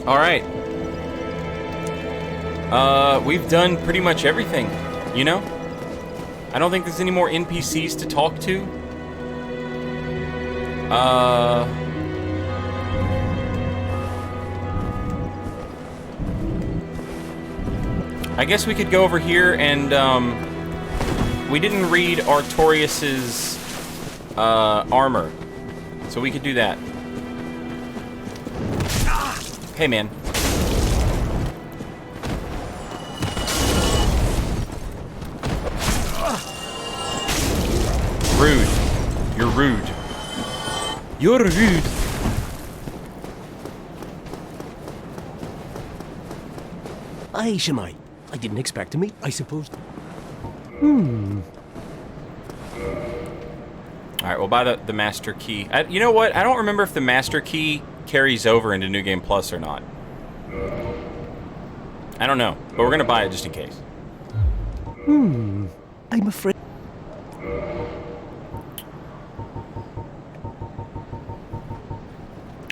Alright. We've done pretty much everything, you know? I don't think there's any more NPCs to talk to. I guess we could go over here and, we didn't read Artorias's, armor. So we could do that. Hey, man. Rude. You're rude. You're rude. Aye, Shemai. I didn't expect to meet, I suppose. Alright, we'll buy the Master Key. You know what? I don't remember if the Master Key carries over into New Game Plus or not. I don't know, but we're gonna buy it just in case. I'm afraid...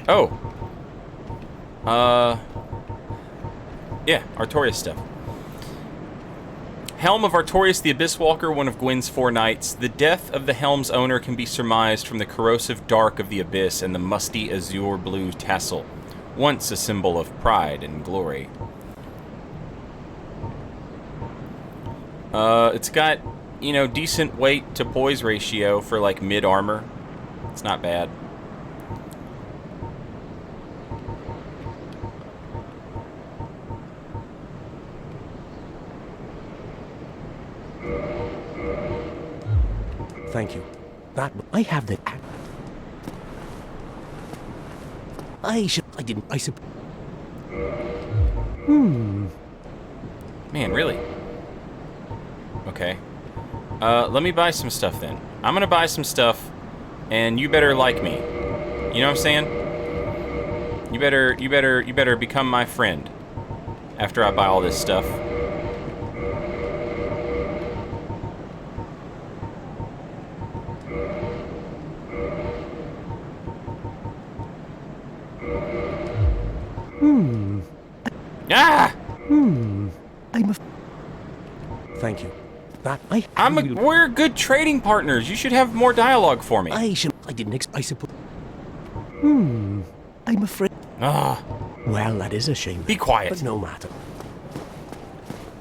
Oh. Yeah, Artorias stuff. Helm of Artorias the Abyss Walker, one of Gwyn's 4 knights. The death of the helm's owner can be surmised from the corrosive dark of the abyss and the musty azure blue tassel, once a symbol of pride and glory. It's got, you know, decent weight to poise ratio for, like, mid-armor. It's not bad. Thank you. That... I have the... I didn't... I suppose... Man, really? Okay. Let me buy some stuff then. I'm gonna buy some stuff, and you better like me. You know what I'm saying? You better become my friend after I buy all this stuff. Ah! Thank you. That... We're good trading partners. You should have more dialogue for me. I didn't I suppose... I'm afraid... Ah. Well, that is a shame. Be quiet. But no matter.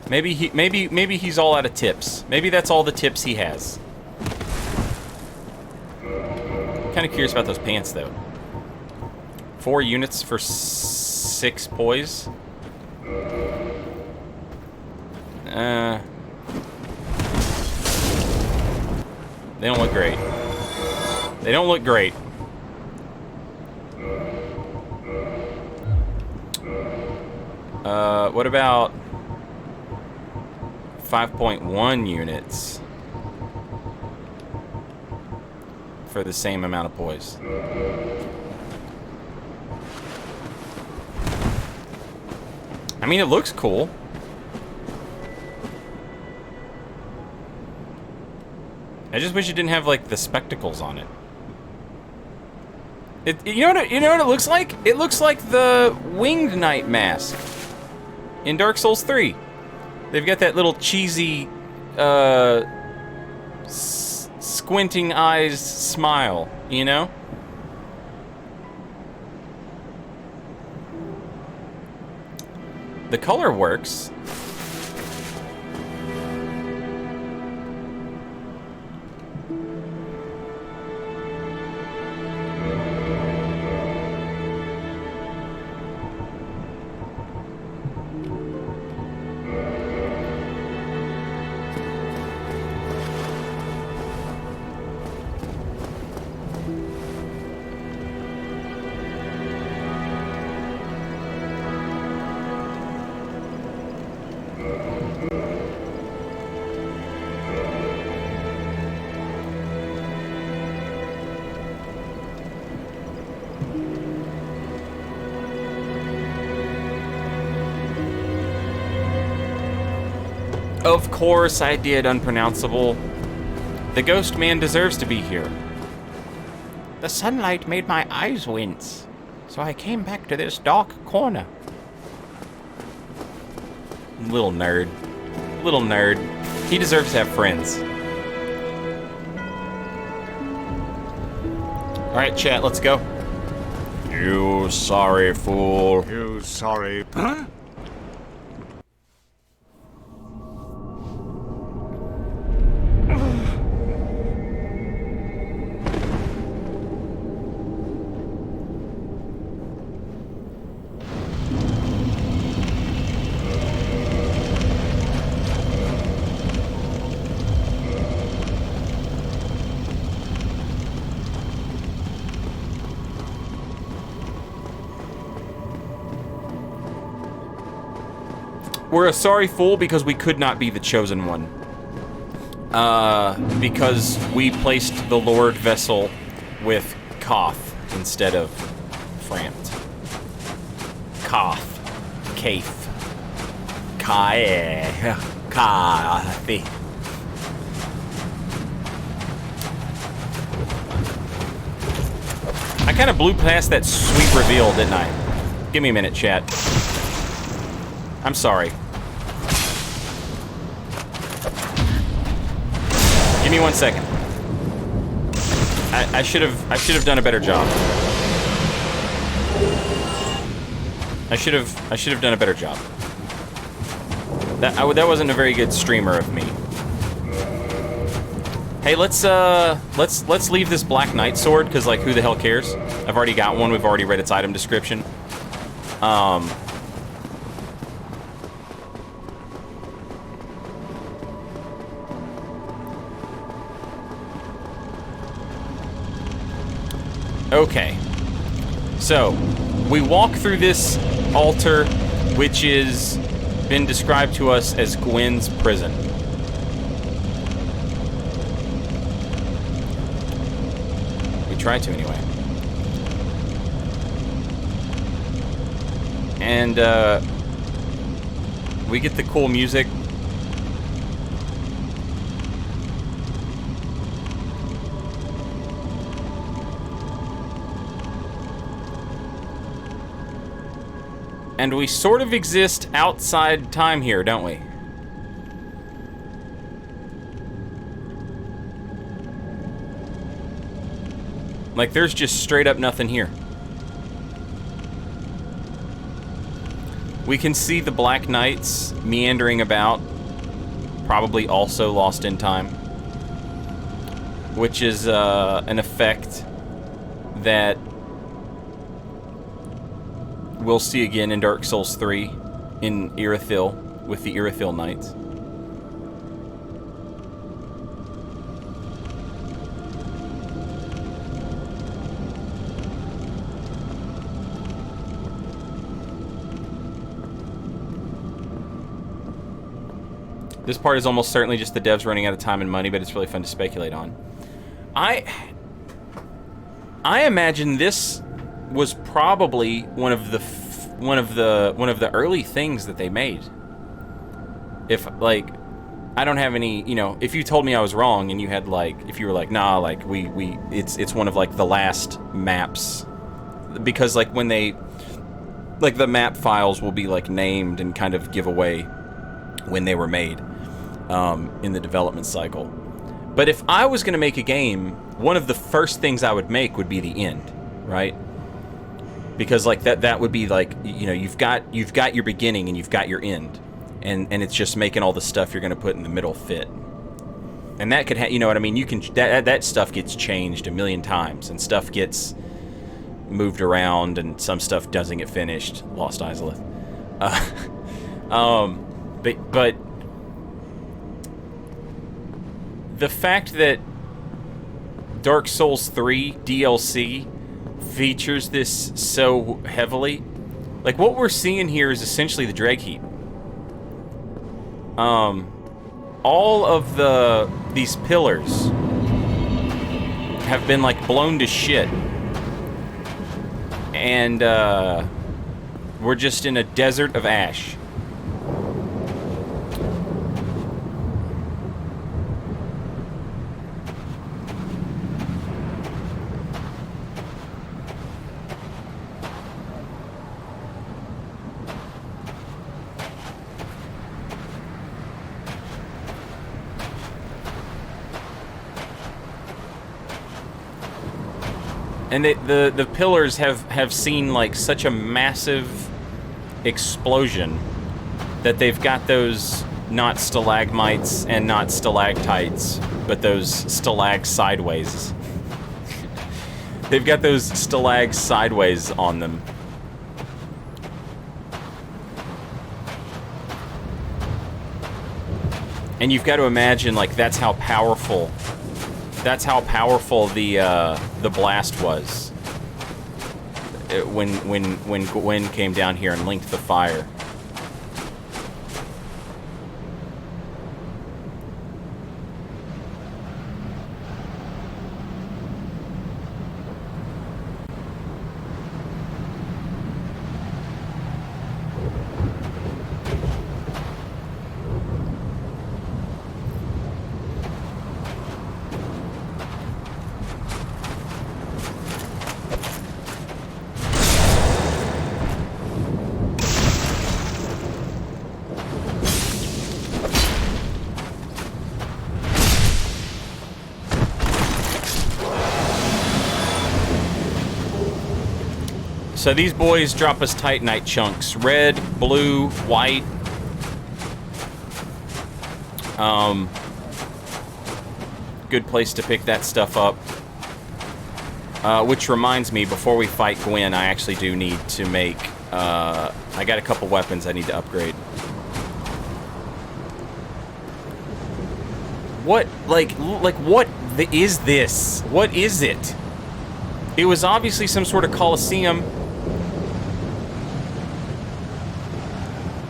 Maybe he's all out of tips. Maybe that's all the tips he has. Kind of curious about those pants though. 4 units for 6 poise. They don't look great. They don't look great. What about 5.1 units for the same amount of poise? I mean, it looks cool. I just wish it didn't have, like, the spectacles on it. You know what it looks like? It looks like the Winged Knight mask in Dark Souls 3. They've got that little cheesy, squinting eyes smile, you know? The color works. Of course I did, unpronounceable. The ghost man deserves to be here. The sunlight made my eyes wince, so I came back to this dark corner. Little nerd. Little nerd. He deserves to have friends. Alright, chat, let's go. You sorry fool. You sorry... Huh? We're a sorry fool because we could not be the chosen one. Because we placed the Lord vessel with Koth instead of Frant. Koth. Kaith. Kae. Kathi. I kind of blew past that sweet reveal, didn't I? Give me a minute, chat. I'm sorry. Give me 1 second. I should have done a better job. I should have done a better job. That wasn't a very good streamer of me. Hey, let's leave this Black Knight sword, because like who the hell cares? I've already got one. We've already read its item description. Okay, so we walk through this altar, which is been described to us as Gwen's prison. We try to anyway. And we get the cool music. And we sort of exist outside time here, don't we? Like, there's just straight up nothing here. We can see the Black Knights meandering about, probably also lost in time, which is an effect that we'll see again in Dark Souls 3 in Irithyll with the Irithyll Knights. This part is almost certainly just the devs running out of time and money, but it's really fun to speculate on. I imagine this was probably one of the early things that they made. If like, I don't have any, you know, if you told me I was wrong and you had like, if you were like, nah, like it's one of like the last maps, because like when they, like the map files will be like named and kind of give away when they were made in the development cycle. But if I was going to make a game, one of the first things I would make would be the end, right? Because like that would be like, you know, you've got your beginning and you've got your end, and it's just making all the stuff you're going to put in the middle fit. And that could you know what I mean, you can that stuff gets changed a million times, and stuff gets moved around, and some stuff doesn't get finished. Lost Izalith. But the fact that Dark Souls 3 DLC features this so heavily, like what we're seeing here is essentially the Dreg Heap. All of these pillars have been like blown to shit, and we're just in a desert of ash. And the pillars have seen like such a massive explosion that they've got those not stalagmites and not stalactites, but those stalag sideways. They've got those stalag sideways on them. And you've got to imagine, like, that's how powerful the blast was when Gwen came down here and linked the fire. So these boys drop us Titanite chunks. Red, blue, white. Good place to pick that stuff up. Which reminds me, before we fight Gwen, I actually do need to make... I got a couple weapons I need to upgrade. What, what is this? What is it? It was obviously some sort of coliseum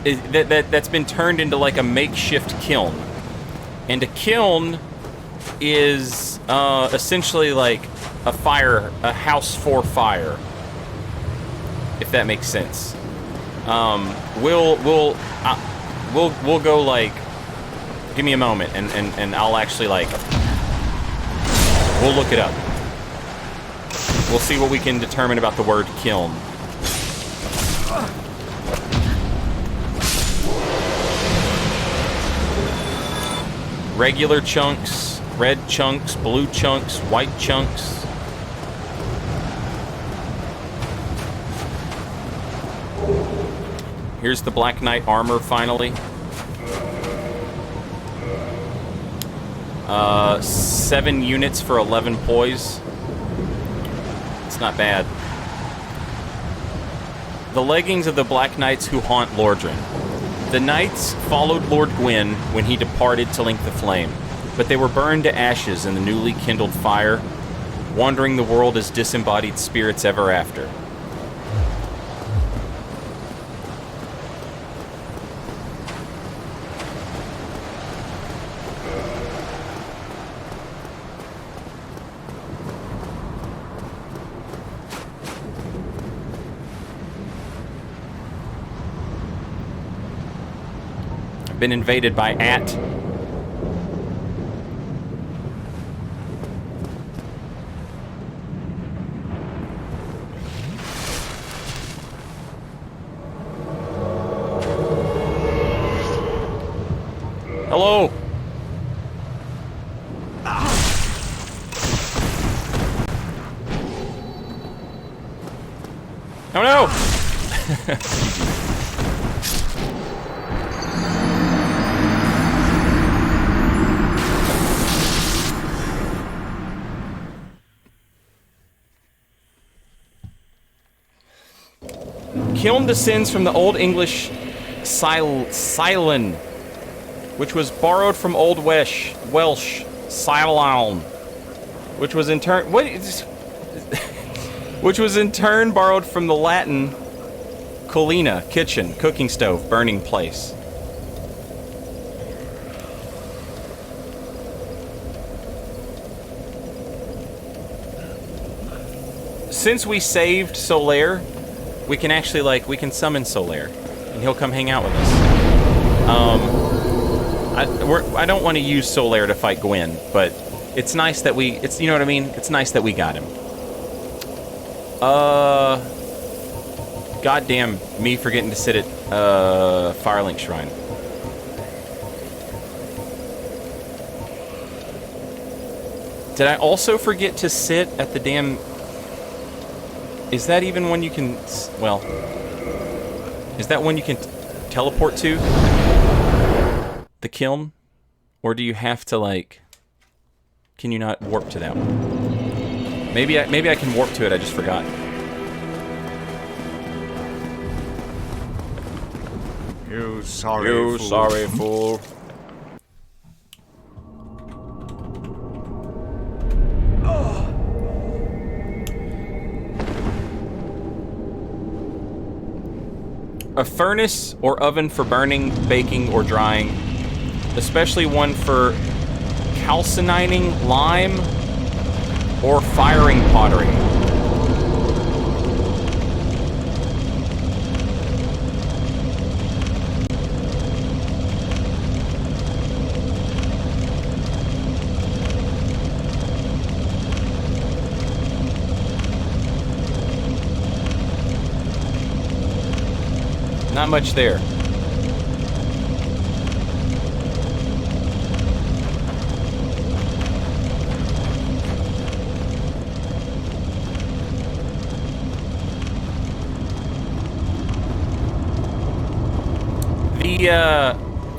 that's been turned into like a makeshift kiln. And a kiln is essentially like a house for fire, if that makes sense. We'll go like, give me a moment and I'll actually like, we'll look it up. We'll see what we can determine about the word kiln. Regular chunks, red chunks, blue chunks, white chunks. Here's the Black Knight armor, finally. 7 units for 11 poise. It's not bad. The leggings of the Black Knights who haunt Lordran. The knights followed Lord Gwyn when he departed to link the flame, but they were burned to ashes in the newly kindled fire, wandering the world as disembodied spirits ever after. Been invaded by At. Hello. Oh no. Kiln descends from the Old English Silin, which was borrowed from Old Welsh Silon, which was in turn which was in turn borrowed from the Latin Colina, kitchen, cooking stove, burning place. Since we saved Solaire, we can actually, like, we can summon Solaire, and he'll come hang out with us. I don't want to use Solaire to fight Gwen, but it's nice that we, you know what I mean? It's nice that we got him. Goddamn me forgetting to sit at, Firelink Shrine. Did I also forget to sit at the damn Is that even one you can... Well... Is that one you can teleport to? The Kiln? Or do you have to, like... Can you not warp to that one? Maybe I can warp to it, I just forgot. You sorry fool. A furnace or oven for burning, baking, or drying. Especially one for calcining lime or firing pottery. Not much there.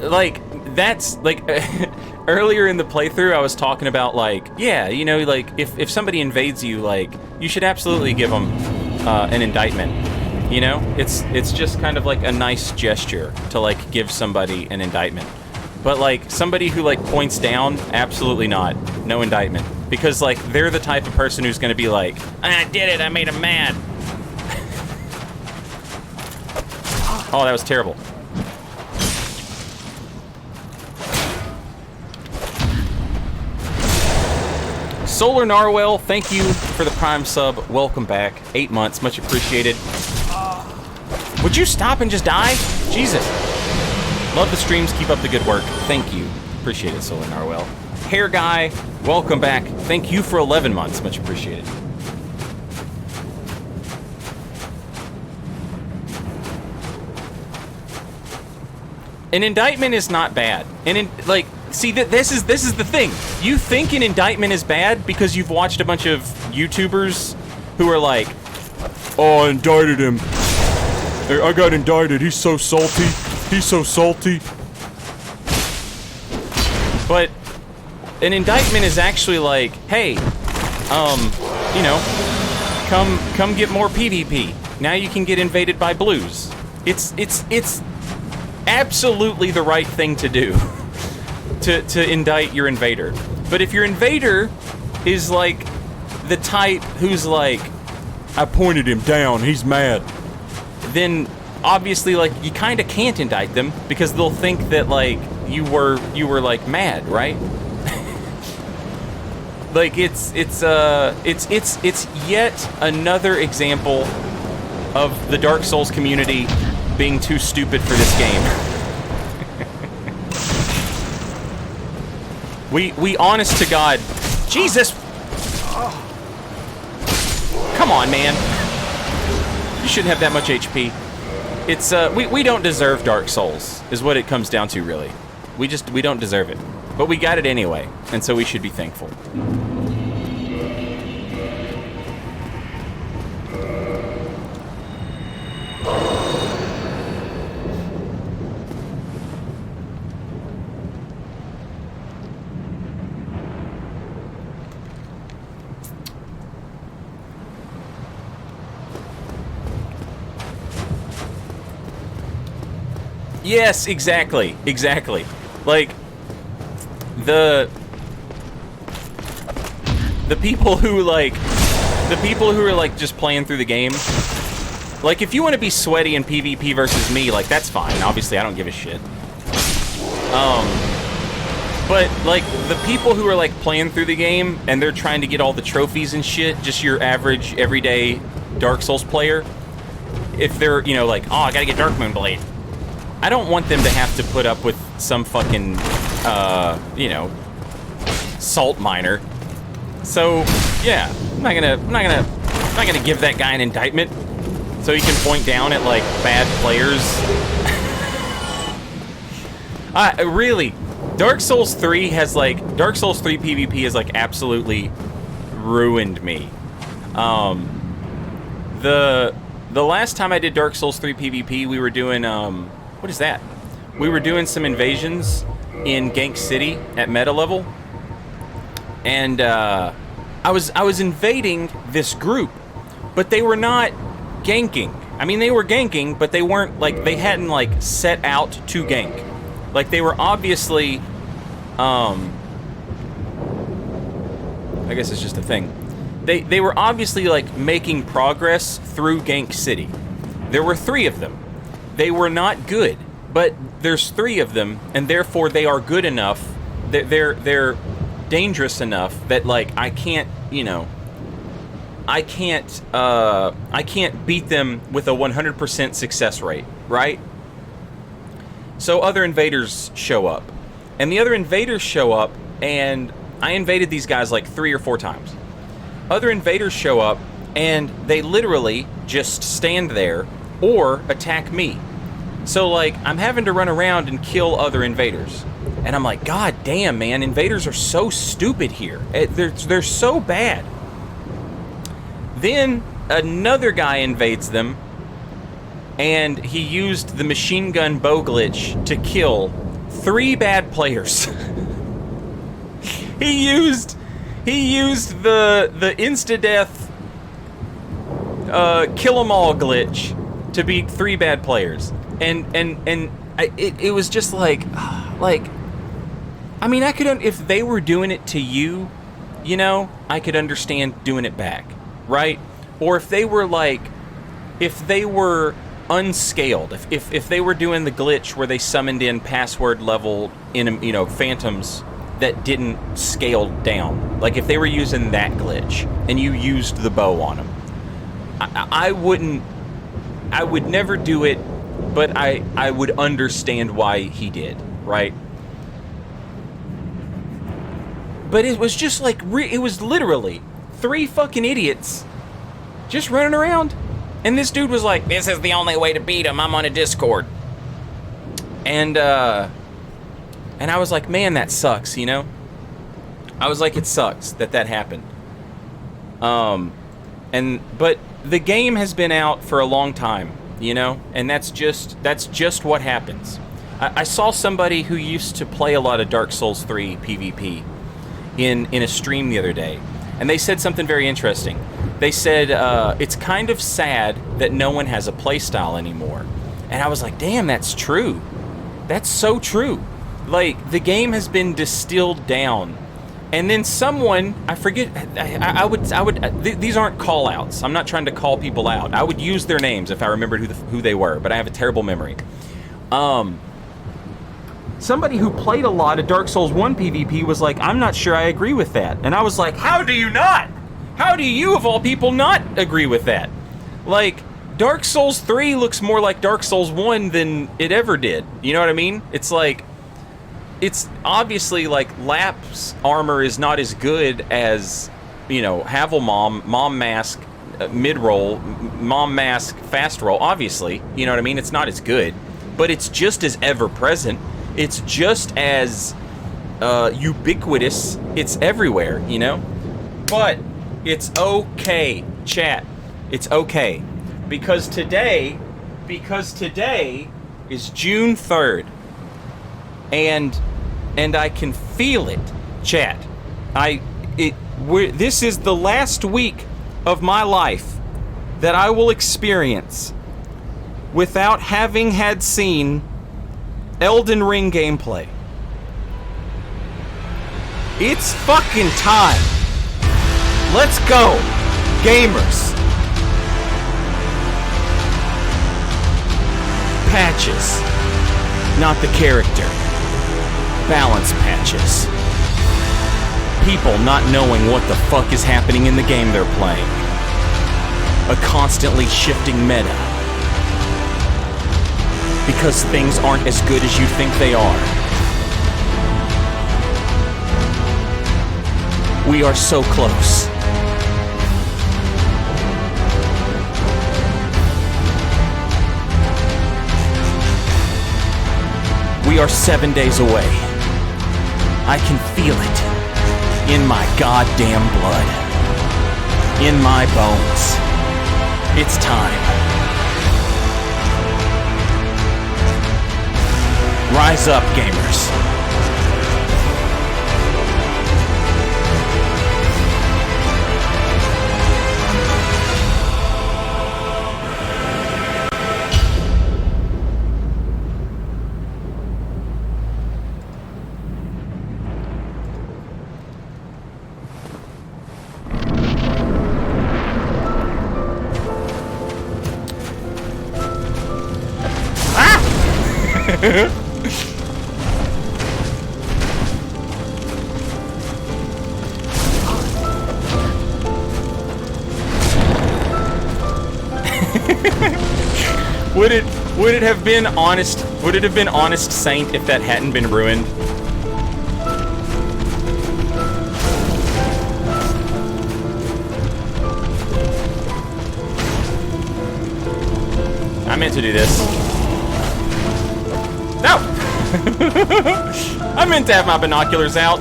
Like, that's, like, earlier in the playthrough, I was talking about, like, yeah, you know, like, if somebody invades you, like, you should absolutely give them an indictment. You know, it's just kind of like a nice gesture to like give somebody an indictment. But like somebody who like points down, absolutely not. No indictment. Because like they're the type of person who's gonna be like, I did it, I made him mad. Oh, that was terrible. Solar Narwhal, thank you for the Prime sub. Welcome back. 8 months, much appreciated. Would you stop and just die? Jesus. Love the streams. Keep up the good work. Thank you. Appreciate it, Solar Narwhal. Hair Guy, welcome back. Thank you for 11 months. Much appreciated. An indictment is not bad. And like, see, this is the thing. You think an indictment is bad because you've watched a bunch of YouTubers who are like, oh, I indicted him. I got indicted. He's so salty. He's so salty. But an indictment is actually like, hey, you know, come get more PvP. Now you can get invaded by blues. It's absolutely the right thing to do to indict your invader. But if your invader is like the type who's like, I pointed him down, he's mad, then obviously like you kind of can't indict them because they'll think that like you were like mad, right? Like it's yet another example of the Dark Souls community being too stupid for this game. we honest to God, Jesus. Come on, man. You shouldn't have that much HP. It's, we don't deserve Dark Souls, is what it comes down to, really. We don't deserve it. But we got it anyway, and so we should be thankful. Yes, exactly. Like, the people who are like just playing through the game, like if you want to be sweaty in PvP versus me, like that's fine. Obviously, I don't give a shit. But like the people who are like playing through the game and they're trying to get all the trophies and shit, just your average everyday Dark Souls player, if they're, you know, like, oh, I gotta get Dark Moon Blade, I don't want them to have to put up with some fucking, you know, salt miner. So, yeah, I'm not gonna give that guy an indictment so he can point down at like bad players. Really, Dark Souls 3 PvP has like absolutely ruined me. The last time I did Dark Souls 3 PvP, we were doing what is that? We were doing some invasions in Gank City at meta level, and I was invading this group, but they were not ganking. I mean, they were ganking, but they weren't like, they hadn't like set out to gank. Like, they were obviously, I guess it's just a thing. They were obviously like making progress through Gank City. There were 3 of them. They were not good, but there's 3 of them, and therefore they are good enough. They're dangerous enough that like I can't, you know, I can't beat them with a 100% success rate, right? So other invaders show up, and the other invaders show up, and I invaded these guys like 3 or 4 times. Other invaders show up, and they literally just stand there or attack me. So, like, I'm having to run around and kill other invaders. And I'm like, God damn, man, invaders are so stupid here. They're so bad. Then another guy invades them, and he used the machine gun bow glitch to kill 3 bad players. He used the insta-death kill 'em all glitch to beat 3 bad players. And it was just like, I mean, I could, if they were doing it to you, you know, I could understand doing it back, right? Or if they were like, if they were unscaled, if they were doing the glitch where they summoned in password level, you know, phantoms that didn't scale down, like if they were using that glitch and you used the bow on them, I would never do it, but I would understand why he did, right? But it was just like, it was literally 3 fucking idiots just running around, and this dude was like, this is the only way to beat him, I'm on a Discord. And I was like, man, that sucks, you know? I was like, it sucks that happened. But the game has been out for a long time, you know? And that's just what happens. I saw somebody who used to play a lot of Dark Souls 3 PvP in a stream the other day, and they said something very interesting. They said, it's kind of sad that no one has a playstyle anymore. And I was like, damn, that's true. That's so true. Like, the game has been distilled down. And then someone, I forget, I would these aren't call-outs. I'm not trying to call people out. I would use their names if I remembered who they were, but I have a terrible memory. Somebody who played a lot of Dark Souls 1 PvP was like, I'm not sure I agree with that. And I was like, how do you not? How do you, of all people, not agree with that? Like, Dark Souls 3 looks more like Dark Souls 1 than it ever did. You know what I mean? It's like, it's obviously like Lap's armor is not as good as, you know, Havelmom, Mom Mask, mid-roll, Mom Mask, fast roll, obviously. You know what I mean? It's not as good, but it's just as ever-present. It's just as ubiquitous. It's everywhere, you know? But it's okay, chat. It's okay. Because today is June 3rd. And I can feel it, chat. This is the last week of my life that I will experience without having had seen Elden Ring gameplay. It's fucking time. Let's go, gamers. Patches, not the character. Balance patches. People not knowing what the fuck is happening in the game they're playing. A constantly shifting meta. Because things aren't as good as you think they are. We are so close. We are 7 days away. I can feel it in my goddamn blood, in my bones. It's time. Rise up, gamers. Would it have been honest? Would it have been Honest Saint if that hadn't been ruined? I meant to do this. No! I meant to have my binoculars out.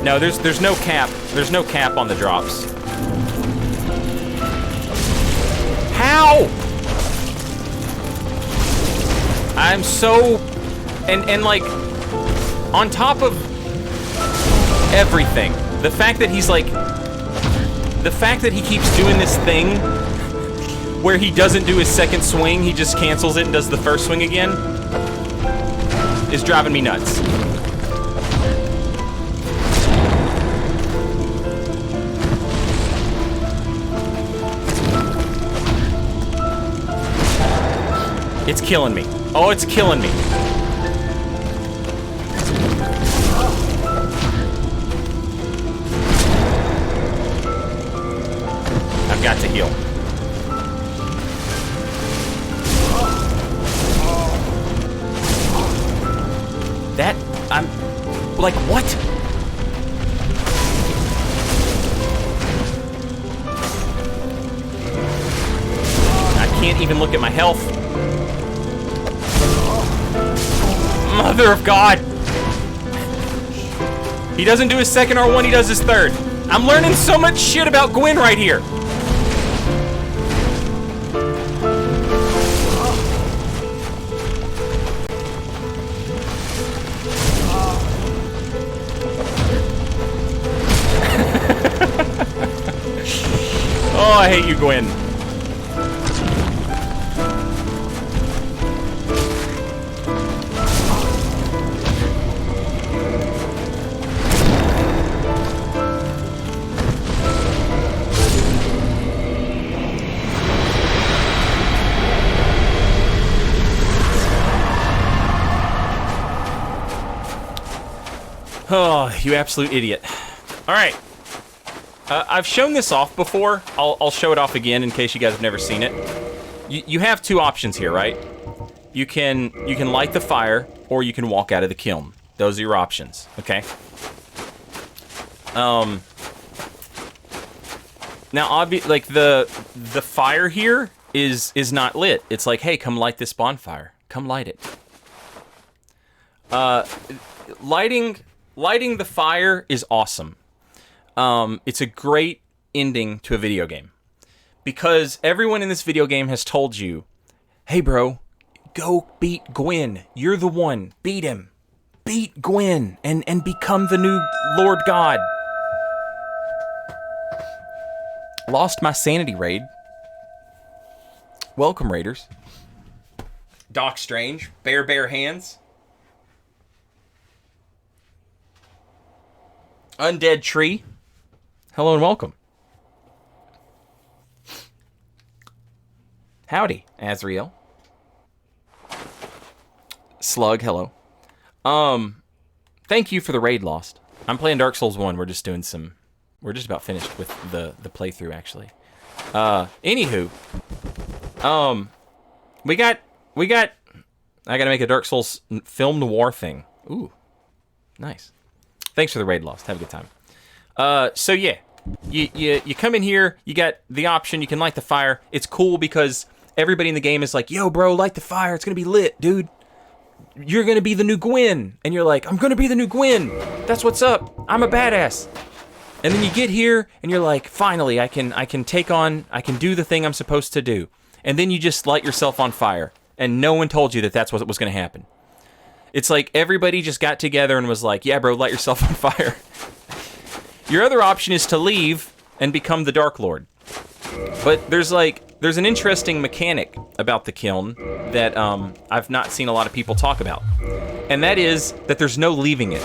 No, there's no cap. There's no cap on the drops. How? I'm so and like on top of everything, the fact that he's like the fact that he keeps doing this thing where he doesn't do his second swing, he just cancels it and does the first swing again is driving me nuts. It's killing me. Oh, it's killing me. I've got to heal. That, I'm, like, what? I can't even look at my health. Mother of God! He doesn't do his second R1, he does his third. I'm learning so much shit about Gwen right here. Oh, I hate you, Gwen. Oh, you absolute idiot. Alright. I've shown this off before. I'll show it off again in case you guys have never seen it. You have two options here, right? You can light the fire, or you can walk out of the kiln. Those are your options, okay? Now, like the fire here is not lit. It's like, hey, come light this bonfire. Come light it. Lighting the fire is awesome. It's a great ending to a video game. Because everyone in this video game has told you, hey bro, go beat Gwen. You're the one. Beat him. Beat Gwen and become the new Lord God. Lost my sanity raid. Welcome, raiders. Doc Strange. Bare hands. Undead Tree. Hello and welcome. Howdy, Azriel. Slug, hello. Thank you for the raid, Lost. I'm playing Dark Souls 1. We're just about finished with the playthrough, actually. Anywho. We got I gotta make a Dark Souls film noir thing. Ooh. Nice. Thanks for the raid, Lost. Have a good time. So yeah. You come in here, you got the option, you can light the fire. It's cool because everybody in the game is like, yo, bro, light the fire. It's going to be lit, dude. You're going to be the new Gwen. And you're like, I'm going to be the new Gwen. That's what's up. I'm a badass. And then you get here and you're like, finally, I can do the thing I'm supposed to do. And then you just light yourself on fire. And no one told you that that's what was going to happen. It's like everybody just got together and was like, yeah, bro, light yourself on fire. Your other option is to leave and become the Dark Lord. But there's an interesting mechanic about the Kiln that I've not seen a lot of people talk about. And that is that there's no leaving it.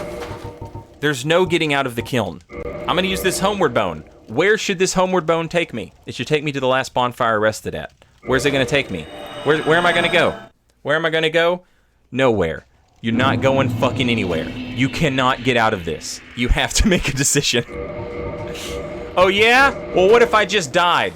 There's no getting out of the Kiln. I'm gonna use this homeward bone. Where should this homeward bone take me? It should take me to the last bonfire I rested at. Where's it gonna take me? Where am I gonna go? Where am I gonna go? Nowhere. You're not going fucking anywhere. You cannot get out of this. You have to make a decision. Oh yeah? Well, what if I just died?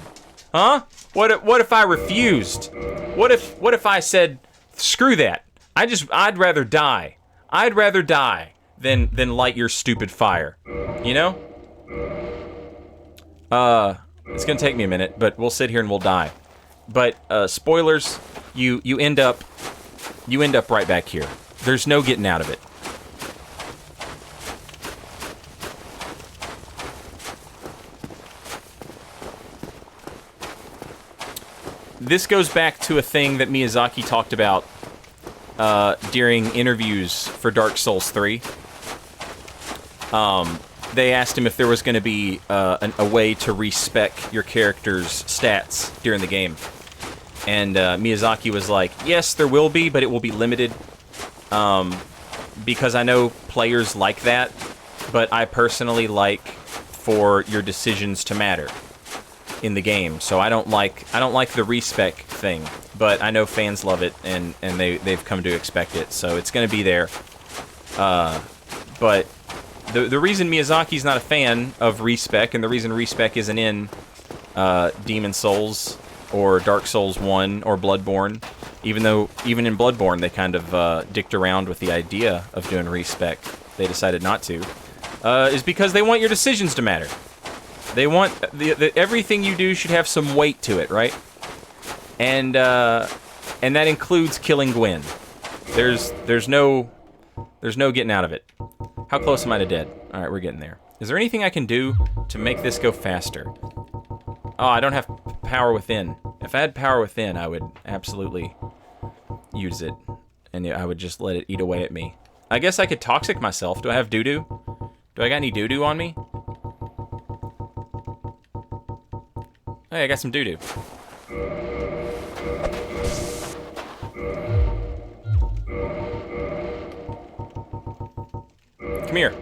Huh? What if I refused? What if I said, screw that. I'd rather die. I'd rather die than light your stupid fire. You know? It's gonna take me a minute, but we'll sit here and we'll die. But spoilers, you end up right back here. There's no getting out of it. This goes back to a thing that Miyazaki talked about during interviews for Dark Souls 3. They asked him if there was going to be a way to respec your character's stats during the game. And Miyazaki was like, yes, there will be, but it will be limited. Because I know players like that, but I personally like for your decisions to matter in the game. So I don't like the respec thing, but I know fans love it and they've come to expect it. So it's going to be there. But the reason Miyazaki's not a fan of respec, and the reason respec isn't in Demon Souls or Dark Souls 1 or Bloodborne, even in Bloodborne they kind of dicked around with the idea of doing respec, they decided not to, is because they want your decisions to matter. They want everything you do should have some weight to it, right? And that includes killing Gwen. There's no getting out of it. How close am I to dead? All right, we're getting there. Is there anything I can do to make this go faster? Oh, I don't have power within. If I had power within, I would absolutely use it, and I would just let it eat away at me. I guess I could toxic myself. Do I have doo-doo? Do I got any doo-doo on me? Hey, I got some doo-doo. Come here.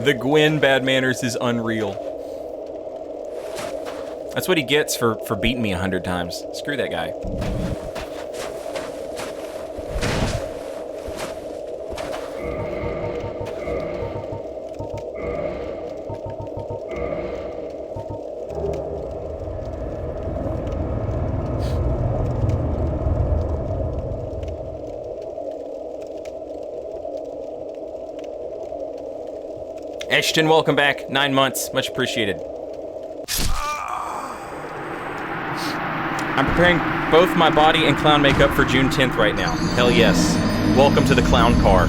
The Gwen bad manners is unreal. That's what he gets for beating me 100 times. Screw that guy. Ashton, welcome back. 9 months. Much appreciated. I'm preparing both my body and clown makeup for June 10th right now. Hell yes. Welcome to the clown car.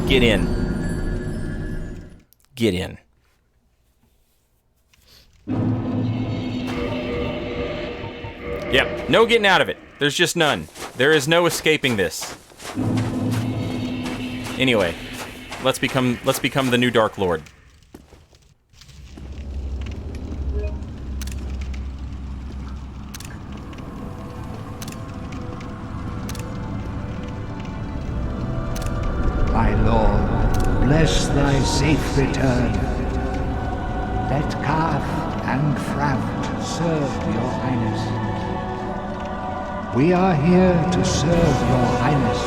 Get in. Get in. Yep. No getting out of it. There's just none. There is no escaping this. Anyway. Let's become the new Dark Lord. my lord, bless thy safe return. Let Kath and Framt serve your highness. We are here to serve your highness.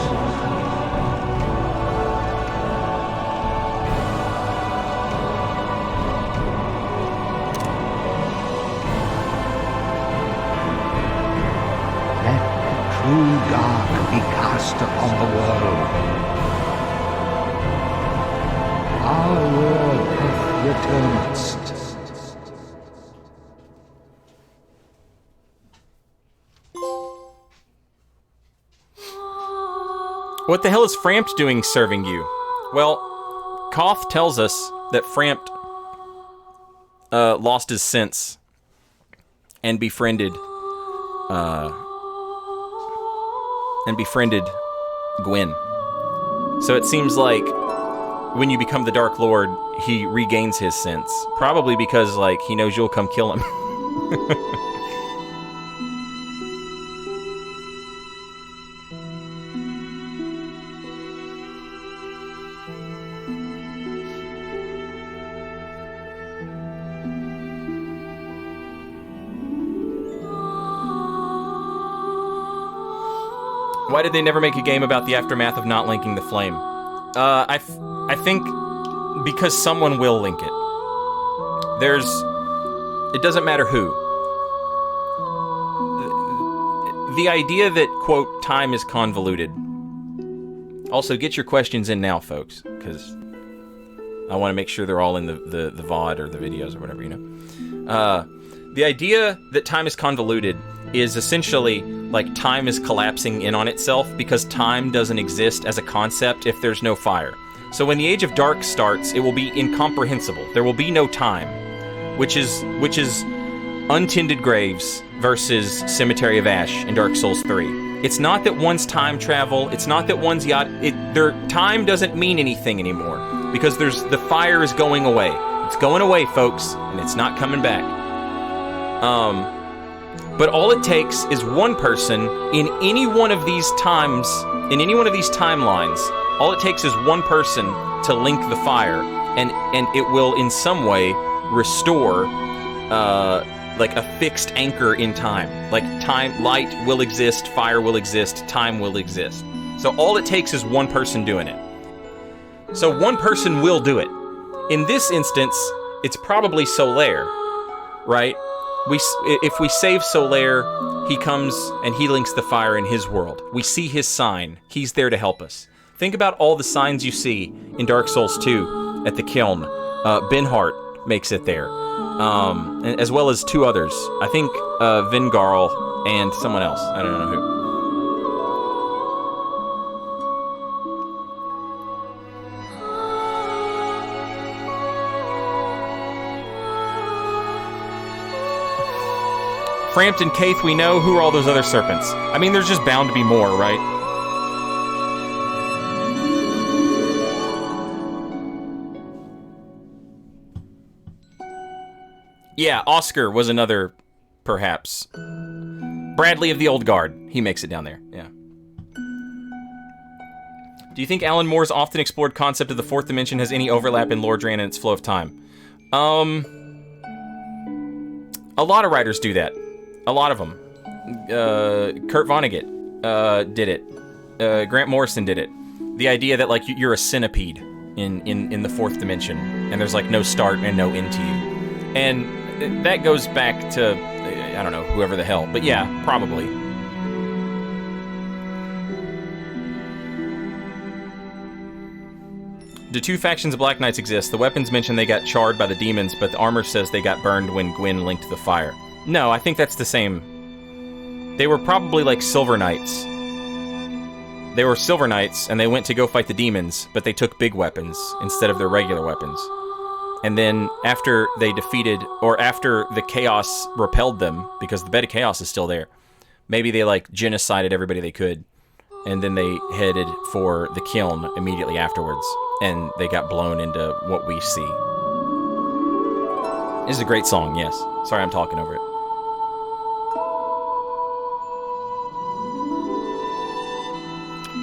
True dark be cast upon the world. Our lord hath returned. What the hell is Frampt doing serving you? Well, Koth tells us that Frampt lost his sense and befriended Gwyn. So it seems like when you become the Dark Lord, he regains his sense. Probably because, like, he knows you'll come kill him. Why did they never make a game about the aftermath of not linking the flame? I think because someone will link it. It doesn't matter who. The idea that, quote, time is convoluted. Also, get your questions in now, folks, because I want to make sure they're all in the VOD or the videos or whatever, you know? The idea that time is convoluted is essentially like time is collapsing in on itself because time doesn't exist as a concept if there's no fire. So when the Age of Dark starts, it will be incomprehensible. There will be no time, which is Untended Graves versus Cemetery of Ash in Dark Souls 3. It's not that one's time travel, it's not that one's their time doesn't mean anything anymore because the fire is going away. It's going away, folks, and it's not coming back. But all it takes is one person in any one of these times, in any one of these timelines, all it takes is one person to link the fire, and it will in some way restore, like a fixed anchor in time. Like time, light will exist, fire will exist, time will exist. So all it takes is one person doing it. So one person will do it. In this instance, it's probably Solaire, right? If we save Solaire, he comes and he links the fire in his world. We see his sign. He's there to help us. Think about all the signs you see in Dark Souls 2 at the Kiln. Benhart makes it there, as well as two others. I think Vingarl and someone else. I don't know who. Frampt and Kaith, we know. Who are all those other serpents? I mean, there's just bound to be more, right? Yeah, Oscar was another, perhaps. Bradley of the Old Guard. He makes it down there, yeah. Do you think Alan Moore's often explored concept of the fourth dimension has any overlap in Lordran and its flow of time? A lot of writers do that. A lot of them. Kurt Vonnegut did it. Grant Morrison did it. The idea that, like, you're a centipede in the fourth dimension, and there's, like, no start and no end to you. And that goes back to, I don't know, whoever the hell. But yeah, probably. Do two factions of Black Knights exist? The weapons mention they got charred by the demons, but the armor says they got burned when Gwyn linked the fire. No, I think that's the same. They were probably like Silver Knights. They were Silver Knights, and they went to go fight the demons, but they took big weapons instead of their regular weapons. And then after they defeated, or after the chaos repelled them, because the bed of chaos is still there, maybe they, like, genocided everybody they could, and then they headed for the Kiln immediately afterwards, and they got blown into what we see. This is a great song, yes. Sorry I'm talking over it.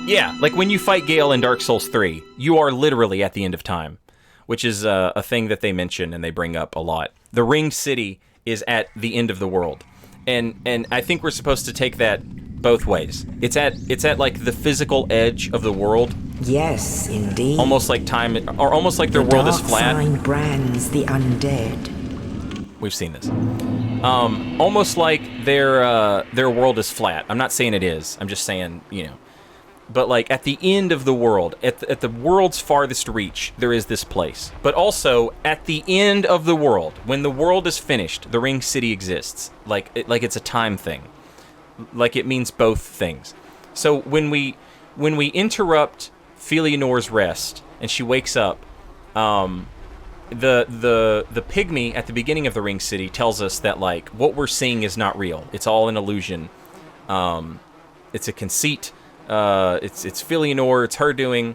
Yeah, like when you fight Gale in Dark Souls 3, you are literally at the end of time, which is a thing that they mention and they bring up a lot. The Ringed City is at the end of the world, and I think we're supposed to take that both ways. It's at like the physical edge of the world. Yes, indeed. Almost like time, or almost like their world is flat. The dark sign brands the undead. We've seen this. Almost like their world is flat. I'm not saying it is. I'm just saying, you know. But like at the end of the world, at the world's farthest reach, there is this place. But also at the end of the world, when the world is finished, the Ring City exists. Like it's a time thing. Like it means both things. So when we interrupt Felionor's rest and she wakes up, the pygmy at the beginning of the Ring City tells us that like what we're seeing is not real. It's all an illusion. It's a conceit. It's Felionor, it's her doing,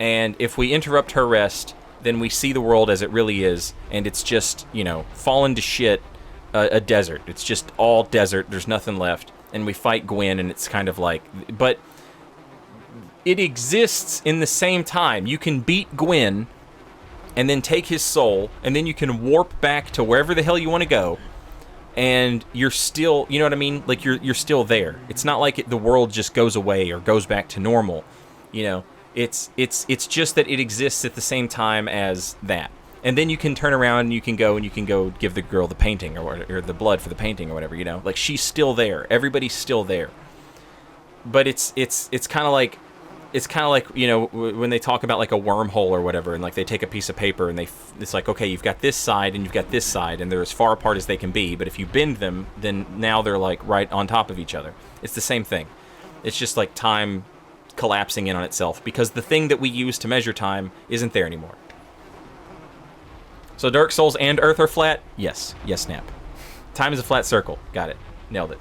and if we interrupt her rest, then we see the world as it really is, and it's just, you know, fallen to shit, a desert. It's just all desert, there's nothing left, and we fight Gwyn, and it's kind of like, but it exists in the same time. You can beat Gwyn, and then take his soul, and then you can warp back to wherever the hell you want to go, and you're still, you know what I mean? Like, you're still there. It's not like the world just goes away or goes back to normal, you know? It's just that it exists at the same time as that. And then you can turn around and you can go give the girl the painting or the blood for the painting or whatever, you know? Like, she's still there. Everybody's still there. But it's kind of like, you know, when they talk about like a wormhole or whatever, and like they take a piece of paper and it's like, okay, you've got this side and you've got this side, and they're as far apart as they can be, but if you bend them, then now they're like right on top of each other. It's the same thing. It's just like time collapsing in on itself, because the thing that we use to measure time isn't there anymore. So Dark Souls and Earth are flat? Yes. Yes, Snap. Time is a flat circle. Got it. Nailed it.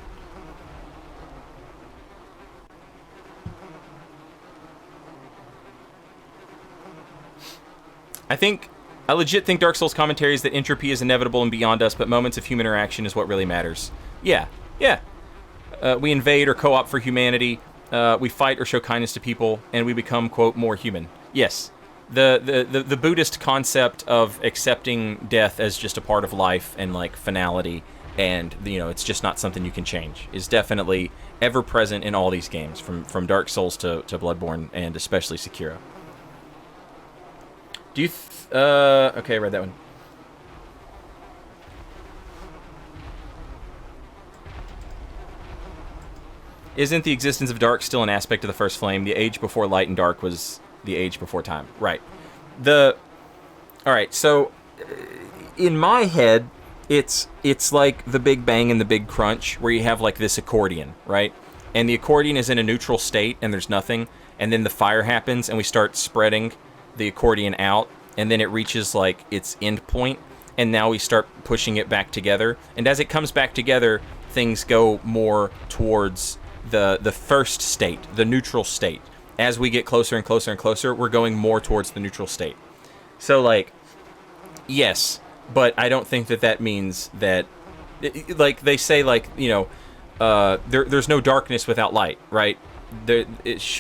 I legit think Dark Souls commentary is that entropy is inevitable and beyond us, but moments of human interaction is what really matters. Yeah. We invade or co-op for humanity, we fight or show kindness to people, and we become, quote, more human. Yes. The Buddhist concept of accepting death as just a part of life and, like, finality, and, you know, it's just not something you can change, is definitely ever present in all these games, from Dark Souls to Bloodborne, and especially Sekiro. Do you... okay, I read that one. Isn't the existence of dark still an aspect of the first flame? The age before light and dark was the age before time. Right. Alright, so... in my head, it's like the Big Bang and the Big Crunch, where you have, like, this accordion, right? And the accordion is in a neutral state, and there's nothing, and then the fire happens, and we start spreading the accordion out, and then it reaches like its end point, and now we start pushing it back together, and as it comes back together, things go more towards the first state, the neutral state. As we get closer and closer and closer, we're going more towards the neutral state. So like, yes, but I don't think that means that, like they say, like, you know, there's no darkness without light, right?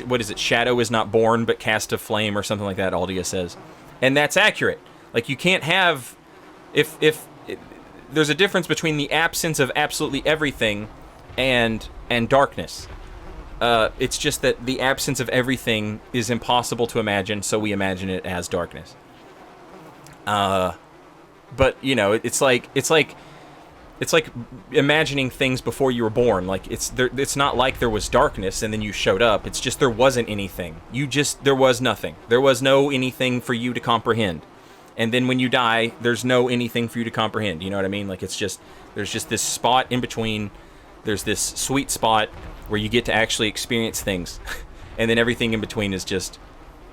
What is it? Shadow is not born, but cast of flame, or something like that, Aldia says. And that's accurate. Like, you can't have... If there's a difference between the absence of absolutely everything and darkness. It's just that the absence of everything is impossible to imagine, so we imagine it as darkness. But, you know, it's like imagining things before you were born. Like, it's not like there was darkness and then you showed up. It's just there wasn't anything. There was nothing. There was no anything for you to comprehend. And then when you die, there's no anything for you to comprehend. You know what I mean? Like, there's just this spot in between. There's this sweet spot where you get to actually experience things. And then everything in between is just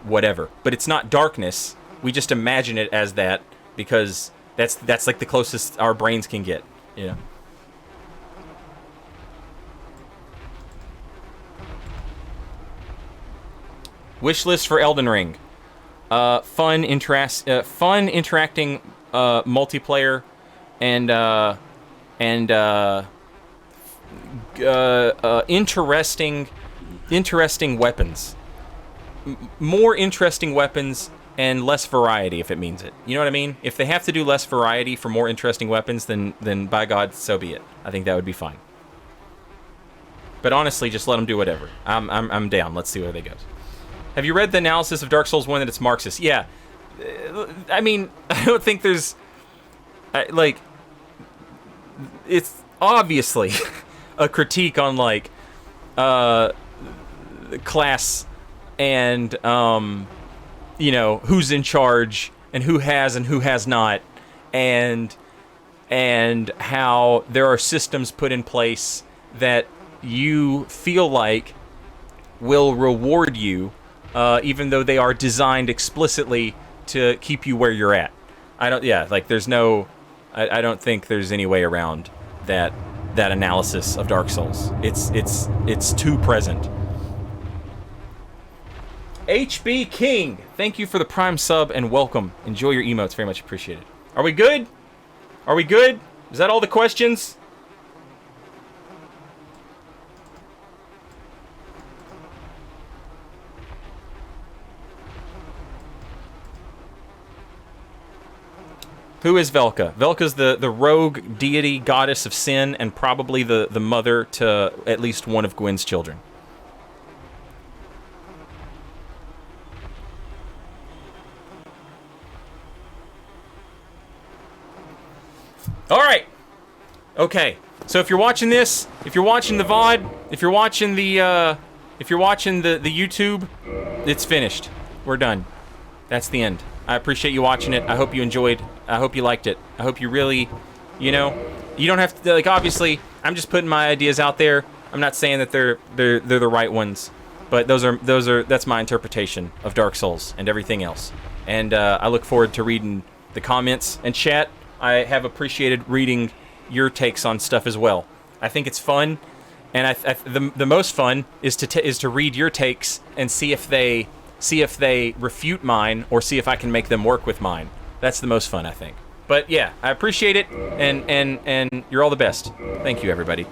whatever. But it's not darkness. We just imagine it as that because that's like the closest our brains can get. You know? Wish list for Elden Ring. Fun interacting multiplayer and interesting weapons. more interesting weapons and less variety if it means it. You know what I mean? If they have to do less variety for more interesting weapons, then by God, so be it. I think that would be fine. But honestly, just let them do whatever. I'm down. Let's see where they go. Have you read the analysis of Dark Souls 1 that it's Marxist? Yeah. I mean, I don't think there's... like, it's obviously a critique on, like, class and, you know, who's in charge and who has not, and how there are systems put in place that you feel like will reward you, even though they are designed explicitly to keep you where you're at. I don't think there's any way around that analysis of Dark Souls. It's too present. HB King, thank you for the Prime sub and welcome. Enjoy your emotes, very much appreciated. Are we good? Are we good? Is that all the questions? Who is Velka? Velka's the rogue deity goddess of sin and probably the mother to at least one of Gwyn's children. All right. Okay. So if you're watching this, if you're watching the VOD, if you're watching the YouTube, it's finished. We're done. That's the end. I appreciate you watching it. I hope you enjoyed. I hope you liked it. I hope you really, you know, you don't have to, like, obviously, I'm just putting my ideas out there. I'm not saying that they're the right ones, but that's my interpretation of Dark Souls and everything else. And I look forward to reading the comments and chat. I have appreciated reading your takes on stuff as well. I think it's fun, and the most fun is to read your takes and see if they refute mine or see if I can make them work with mine. That's the most fun, I think. But yeah, I appreciate it, and you're all the best. Thank you, everybody.